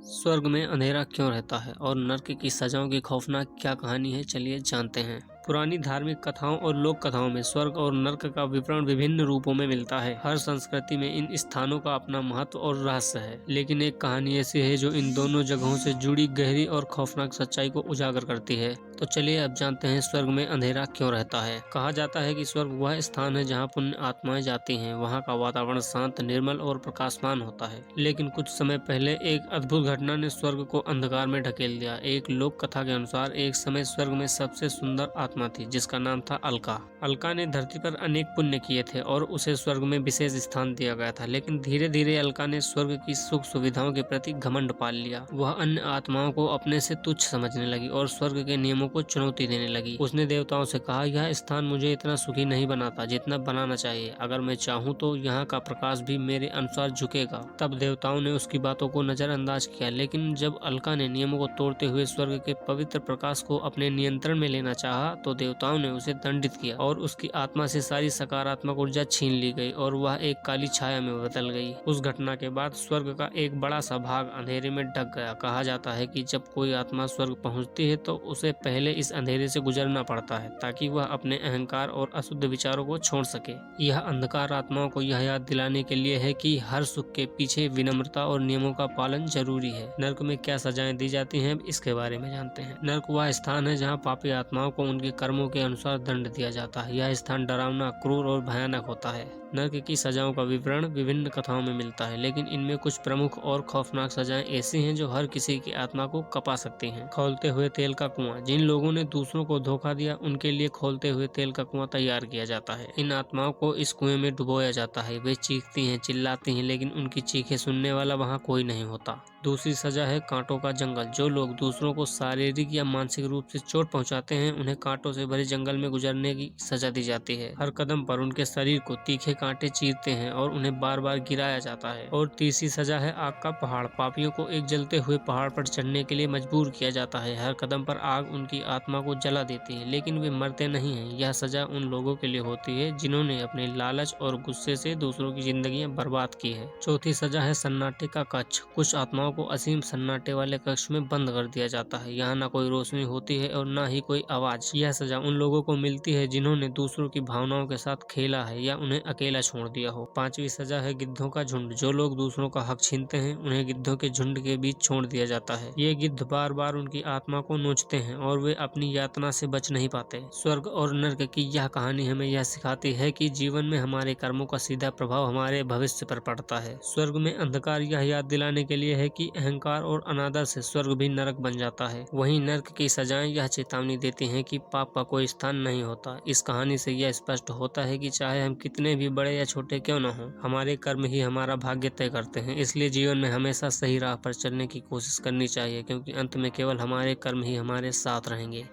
स्वर्ग में अंधेरा क्यों रहता है और नर्क की सजाओं की खौफनाक क्या कहानी है, चलिए जानते हैं। पुरानी धार्मिक कथाओं और लोक कथाओं में स्वर्ग और नर्क का विवरण विभिन्न रूपों में मिलता है। हर संस्कृति में इन स्थानों का अपना महत्व और रहस्य है, लेकिन एक कहानी ऐसी है जो इन दोनों जगहों से जुड़ी गहरी और खौफनाक सच्चाई को उजागर करती है। तो चलिए अब जानते हैं स्वर्ग में अंधेरा क्यों रहता है। कहा जाता है कि स्वर्ग वह स्थान है जहाँ पुण्य आत्माएं जाती हैं। वहाँ का वातावरण शांत, निर्मल और प्रकाशमान होता है। लेकिन कुछ समय पहले एक अद्भुत घटना ने स्वर्ग को अंधकार में ढकेल दिया। एक लोक कथा के अनुसार एक समय स्वर्ग में सबसे सुंदर आत्मा थी जिसका नाम था अलका। अलका ने धरती पर अनेक पुण्य किए थे और उसे स्वर्ग में विशेष स्थान दिया गया था। लेकिन धीरे धीरे अलका ने स्वर्ग की सुख सुविधाओं के प्रति घमंड पाल लिया। वह अन्य आत्माओं को अपने से तुच्छ समझने लगी और स्वर्ग के नियमों को चुनौती देने लगी। उसने देवताओं से कहा, यह स्थान मुझे इतना सुखी नहीं बनाता जितना बनाना चाहिए। अगर मैं चाहूँ तो यहाँ का प्रकाश भी मेरे अनुसार झुकेगा। तब देवताओं ने उसकी बातों को नजरअंदाज किया, लेकिन जब अलका ने नियमों को तोड़ते हुए स्वर्ग के पवित्र प्रकाश को अपने नियंत्रण में लेना चाहा तो देवताओं ने उसे दंडित किया और उसकी आत्मा से सारी सकारात्मक ऊर्जा छीन ली गई और वह एक काली छाया में बदल गई। उस घटना के बाद स्वर्ग का एक बड़ा सा भाग अंधेरे में ढक गया। कहा जाता है कि जब कोई आत्मा स्वर्ग पहुंचती है तो उसे पहले इस अंधेरे से गुजरना पड़ता है ताकि वह अपने अहंकार और अशुद्ध विचारों को छोड़ सके। यह अंधकार आत्माओं को यह याद दिलाने के लिए है कि हर सुख के पीछे विनम्रता और नियमों का पालन जरूरी है। नर्क में क्या सजाएं दी जाती हैं, इसके बारे में जानते हैं। नर्क वह स्थान है जहाँ पापी आत्माओं को उनके कर्मों के अनुसार दंड दिया जाता है। यह स्थान डरावना, क्रूर और भयानक होता है। नर्क की सजाओं का विवरण विभिन्न कथाओं में मिलता है, लेकिन इनमें कुछ प्रमुख और खौफनाक सजाएं ऐसी हैं जो हर किसी की आत्मा को कपा सकती हैं। खौलते हुए तेल का कुआं। जिन लोगों ने दूसरों को धोखा दिया उनके लिए खौलते हुए तेल का कुआं तैयार किया जाता है। इन आत्माओं को इस कुएं में डुबोया जाता है। वे चीखती हैं, चिल्लाती हैं, लेकिन उनकी चीखें सुनने वाला वहाँ कोई नहीं होता। दूसरी सजा है कांटों का जंगल। जो लोग दूसरों को शारीरिक या मानसिक रूप से चोट पहुंचाते हैं उन्हें कांटों से भरे जंगल में गुजरने की सजा दी जाती है। हर कदम पर उनके शरीर को तीखे कांटे चीरते हैं और उन्हें बार बार गिराया जाता है। और तीसरी सजा है आग का पहाड़। पापियों को एक जलते हुए पहाड़ पर चढ़ने के लिए मजबूर किया जाता है। हर कदम पर आग उनकी आत्मा को जला देती है, लेकिन वे मरते नहीं हैं। यह सजा उन लोगों के लिए होती है जिन्होंने अपने लालच और गुस्से से दूसरों की जिंदगियां बर्बाद की है। चौथी सजा है सन्नाटे का कक्ष। कुछ आत्माओं को असीम सन्नाटे वाले कक्ष में बंद कर दिया जाता है। यहाँ न कोई रोशनी होती है और न ही कोई आवाज। यह सजा उन लोगों को मिलती है जिन्होंने दूसरों की भावनाओं के साथ खेला है या उन्हें अकेला छोड़ दिया हो। पांचवी सजा है गिद्धों का झुंड। जो लोग दूसरों का हक छीनते हैं उन्हें गिद्धों के झुंड के बीच छोड़ दिया जाता है। ये गिद्ध बार बार उनकी आत्मा को नोचते हैं और वे अपनी यातना से बच नहीं पाते। स्वर्ग और नर्क की यह कहानी हमें यह सिखाती है कि जीवन में हमारे कर्मों का सीधा प्रभाव हमारे भविष्य पर पड़ता है। स्वर्ग में अंधकार यह याद दिलाने के लिए है कि अहंकार और अनादर से स्वर्ग भी नरक बन जाता है। वहीं नर्क की सजाएं यह चेतावनी देती हैं कि पाप का कोई स्थान नहीं होता। इस कहानी से यह स्पष्ट होता है कि चाहे हम कितने भी बड़े या छोटे क्यों न हों, हमारे कर्म ही हमारा भाग्य तय करते हैं। इसलिए जीवन में हमेशा सही राह पर चलने की कोशिश करनी चाहिए, क्योंकि अंत में केवल हमारे कर्म ही हमारे साथ रहेंगे।